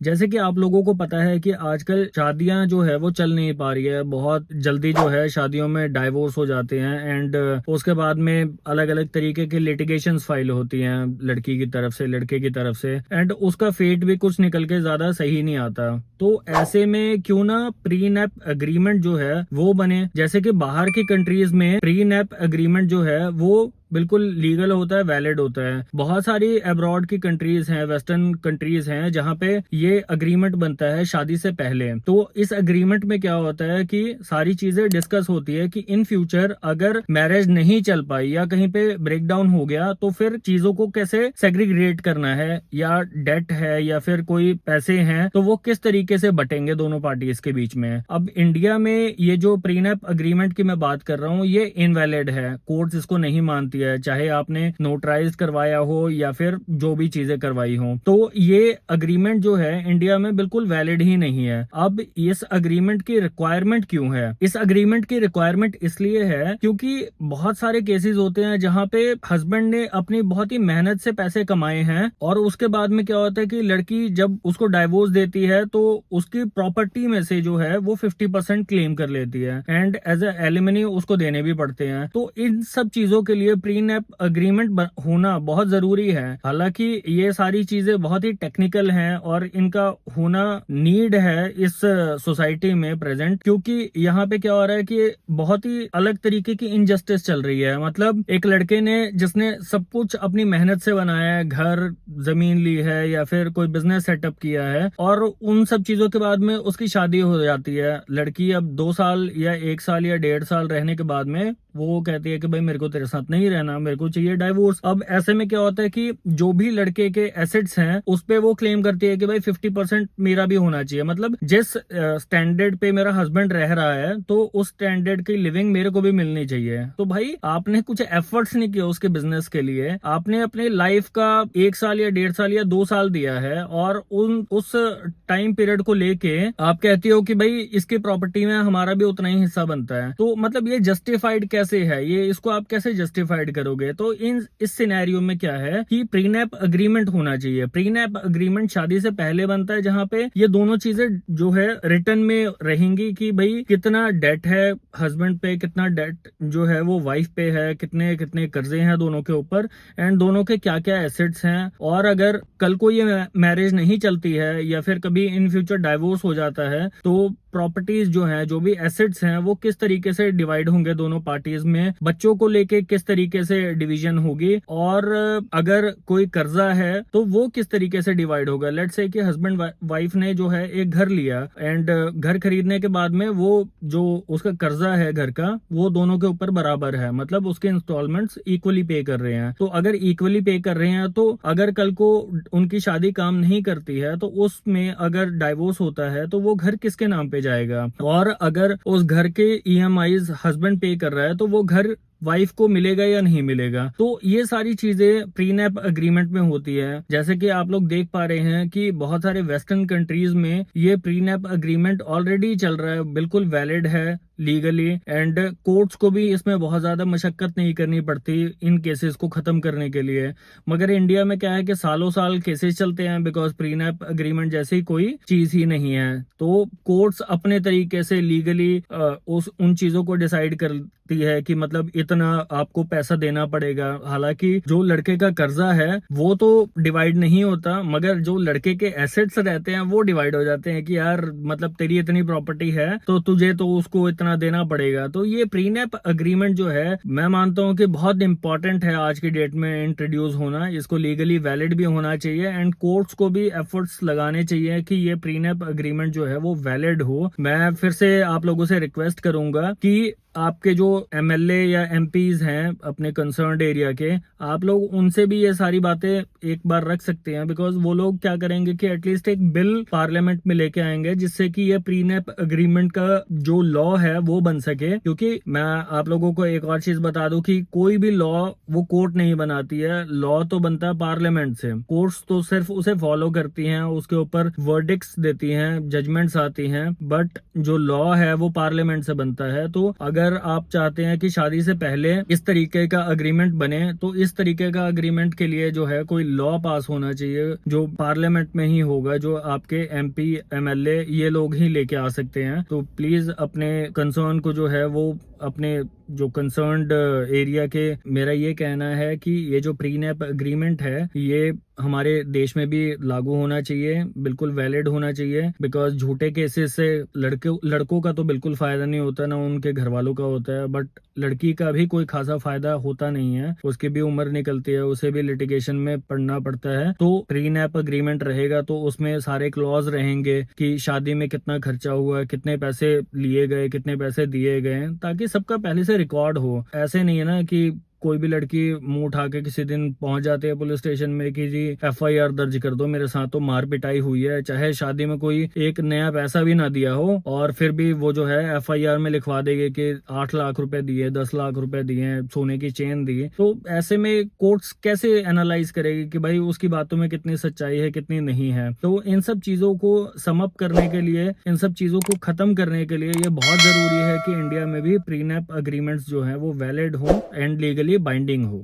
जैसे कि आप लोगों को पता है कि आजकल शादियां जो है वो चल नहीं पा रही है, बहुत जल्दी जो है शादियों में डाइवोर्स हो जाते हैं एंड उसके बाद में अलग अलग तरीके की लिटिगेशंस फाइल होती हैं लड़की की तरफ से लड़के की तरफ से, एंड उसका फेट भी कुछ निकल के ज्यादा सही नहीं आता। तो ऐसे में क्यों ना प्री नैप एग्रीमेंट जो है वो बने। जैसे कि बाहर की कंट्रीज में प्री नैप एग्रीमेंट जो है वो बिल्कुल लीगल होता है, वैलिड होता है। बहुत सारी अब्रॉड की कंट्रीज हैं, वेस्टर्न कंट्रीज हैं, जहाँ पे ये अग्रीमेंट बनता है शादी से पहले। तो इस अग्रीमेंट में क्या होता है कि सारी चीजें डिस्कस होती है कि इन फ्यूचर अगर मैरिज नहीं चल पाई या कहीं पे ब्रेकडाउन हो गया तो फिर चीजों को कैसे सेग्रीगेट करना है, या डेट है या फिर कोई पैसे हैं तो वो किस तरीके से बटेंगे दोनों पार्टीज के बीच में। अब इंडिया में ये जो प्रीनैप अग्रीमेंट की मैं बात कर रहा हूँ ये इनवैलिड है, कोर्ट्स इसको नहीं मानती है, चाहे आपने नोटराइज करवाया हो या फिर जो भी चीजें करवाई हो। तो ये अग्रीमेंट जो है इंडिया में बिल्कुल वैलिड ही नहीं है। अब इस अग्रीमेंट की रिक्वायरमेंट क्यों है? इस अग्रीमेंट की रिक्वायरमेंट इसलिए है क्योंकि बहुत सारे केसेस होते हैं जहां पे हस्बैंड ने अपनी बहुत ही मेहनत से पैसे कमाए हैं और उसके बाद में क्या होता है कि लड़की जब उसको डाइवोर्स देती है तो उसकी प्रॉपर्टी में से जो है वो 50% क्लेम कर लेती है एंड एज ए एलिमनी उसको देने भी पड़ते हैं। तो इन सब चीजों के लिए प्रीनैप अग्रीमेंट होना बहुत जरूरी है। हालांकि ये सारी चीजें बहुत ही टेक्निकल हैं और इनका होना नीड है इस सोसाइटी में प्रेजेंट, क्योंकि यहाँ पे क्या हो रहा है कि बहुत ही अलग तरीके की इनजस्टिस चल रही है। मतलब एक लड़के ने जिसने सब कुछ अपनी मेहनत से बनाया है, घर जमीन ली है या फिर कोई बिजनेस सेटअप किया है, और उन सब चीजों के बाद में उसकी शादी हो जाती है। लड़की अब 2 साल या 1 साल या 1.5 साल रहने के बाद में वो कहती है कि भाई मेरे को तेरे साथ नहीं रहना, मेरे को चाहिए डाइवोर्स। अब ऐसे में क्या होता है कि जो भी लड़के के एसेट्स हैं उस पे वो क्लेम करती है कि भाई 50% मेरा भी होना चाहिए। मतलब जिस स्टैंडर्ड पे मेरा हस्बैंड रह रहा है तो उस स्टैंडर्ड की लिविंग मेरे को भी मिलनी चाहिए। तो भाई आपने कुछ एफर्ट्स नहीं किया उसके बिजनेस के लिए, आपने अपने लाइफ का 1 साल या 1.5 साल या 2 साल दिया है और उस टाइम पीरियड को लेके आप कहती हो कि भाई इसकी प्रॉपर्टी में हमारा भी उतना ही हिस्सा बनता है। तो मतलब ये जस्टिफाइड कैसे है, ये इसको आप कैसे जस्टिफाइड करोगे? तो इस सिनेरियो में क्या है कि प्रीनैप अग्रीमेंट होना चाहिए। प्रीनैप अग्रीमेंट शादी से पहले बनता है जहां पे ये दोनों चीजें जो है रिटर्न में रहेंगी कि भाई कितना डेट है हस्बैंड पे, कितना डेट जो है वो वाइफ पे है, कितने कितने कर्जे हैं दोनों के ऊपर, एंड दोनों के क्या क्या एसेट्स हैं। और अगर कल को ये मैरिज नहीं चलती है या फिर कभी इन फ्यूचर डाइवोर्स हो जाता है तो प्रॉपर्टीज जो है, जो भी एसेट्स हैं, वो किस तरीके से डिवाइड होंगे दोनों पार्टीज में, बच्चों को लेके किस तरीके से डिवीजन होगी, और अगर कोई कर्जा है तो वो किस तरीके से डिवाइड होगा। लेट्स से कि हस्बैंड वाइफ ने जो है एक घर लिया एंड घर खरीदने के बाद में वो जो उसका कर्जा है घर का वो दोनों के ऊपर बराबर है, मतलब उसके इंस्टॉलमेंट्स इक्वली पे कर रहे हैं। तो अगर इक्वली पे कर रहे हैं तो अगर कल को उनकी शादी काम नहीं करती है तो उसमें अगर डाइवोर्स होता है तो वो घर किसके नाम पे जाएगा, और अगर उस घर के ईएमआईज हस्बैंड पे कर रहा है तो वो घर वाइफ को मिलेगा या नहीं मिलेगा। तो ये सारी चीजें प्रीनैप अग्रीमेंट में होती है। जैसे कि आप लोग देख पा रहे हैं कि बहुत सारे वेस्टर्न कंट्रीज में ये प्रीनैप अग्रीमेंट ऑलरेडी चल रहा है, बिल्कुल वैलिड है लीगली, एंड कोर्ट्स को भी इसमें बहुत ज्यादा मशक्कत नहीं करनी पड़ती इन केसेस को खत्म करने के लिए। मगर इंडिया में क्या है कि सालों साल केसेस चलते हैं बिकॉज प्रीनैप अग्रीमेंट जैसी कोई चीज ही नहीं है। तो कोर्ट्स अपने तरीके से लीगली उन चीजों को डिसाइड करती है कि मतलब इतना आपको पैसा देना पड़ेगा। हालांकि जो लड़के का कर्जा है वो तो डिवाइड नहीं होता, मगर जो लड़के के एसेट्स रहते हैं वो डिवाइड हो जाते हैं कि यार मतलब तेरी इतनी प्रॉपर्टी है तो तुझे तो उसको इतना देना पड़ेगा। तो ये प्रीनैप अग्रीमेंट जो है मैं मानता हूँ कि बहुत इंपॉर्टेंट है आज की डेट में इंट्रोड्यूस होना। इसको लीगली वैलिड भी होना चाहिए एंड कोर्ट्स को भी एफर्ट्स लगाने चाहिए कि ये प्रीनैप अग्रीमेंट जो है वो वैलिड हो। मैं फिर से आप लोगों से रिक्वेस्ट करूंगा कि आपके जो एमएलए या एमपीज हैं अपने कंसर्न्ड एरिया के, आप लोग उनसे भी ये सारी बातें एक बार रख सकते हैं, बिकॉज वो लोग क्या करेंगे कि एटलीस्ट एक बिल पार्लियामेंट में लेके आएंगे जिससे कि ये प्रीनैप अग्रीमेंट का जो लॉ है वो बन सके। क्योंकि मैं आप लोगों को एक और चीज बता दूं कि कोई भी लॉ वो कोर्ट नहीं बनाती है, लॉ तो बनता है पार्लियामेंट से। कोर्ट्स तो सिर्फ उसे फॉलो करती हैं, उसके ऊपर वर्डिक्ट्स देती हैं, जजमेंट्स आती हैं, बट जो लॉ है वो पार्लियामेंट से बनता है। तो अगर आप चाहते चाहते हैं कि शादी से पहले इस तरीके का अग्रीमेंट बने, तो इस तरीके का अग्रीमेंट के लिए जो है कोई लॉ पास होना चाहिए जो पार्लियामेंट में ही होगा, जो आपके एमपी एमएलए ये लोग ही लेके आ सकते हैं। तो प्लीज अपने कंसर्न को जो है वो अपने जो कंसर्न्ड एरिया के, मेरा ये कहना है कि ये जो प्रीनैप एग्रीमेंट है ये हमारे देश में भी लागू होना चाहिए, बिल्कुल वैलिड होना चाहिए। बिकॉज झूठे केसेस से लड़कों का तो बिल्कुल फायदा नहीं होता, ना उनके घर वालों का होता है, बट लड़की का भी कोई खासा फायदा होता नहीं है। उसकी भी उम्र निकलती है, उसे भी लिटिगेशन में पड़ना पड़ता है। तो प्रीनैप एग्रीमेंट रहेगा तो उसमें सारे क्लॉज रहेंगे कि शादी में कितना खर्चा हुआ, कितने पैसे लिए गए, कितने पैसे दिए गए, ताकि सबका पहले से रिकॉर्ड हो। ऐसे नहीं है ना कि कोई भी लड़की मुंह उठा के किसी दिन पहुंच जाते हैं पुलिस स्टेशन में कि जी एफआईआर दर्ज कर दो, मेरे साथ तो मार पिटाई हुई है, चाहे शादी में कोई एक नया पैसा भी ना दिया हो, और फिर भी वो जो है एफआईआर में लिखवा देंगे कि 8 लाख रुपए दिए, 10 लाख रुपए दिए, सोने की चेन दी। तो ऐसे में कोर्ट्स कैसे एनालाइज करेगी कि भाई उसकी बातों में कितनी सच्चाई है, कितनी नहीं है। तो इन सब चीजों को सम अप करने के लिए, इन सब चीजों को खत्म करने के लिए ये बहुत जरूरी है कि इंडिया में भी प्रीनैप अग्रीमेंट्स जो है वो वैलिड हो एंड लीगली बाइंडिंग हो।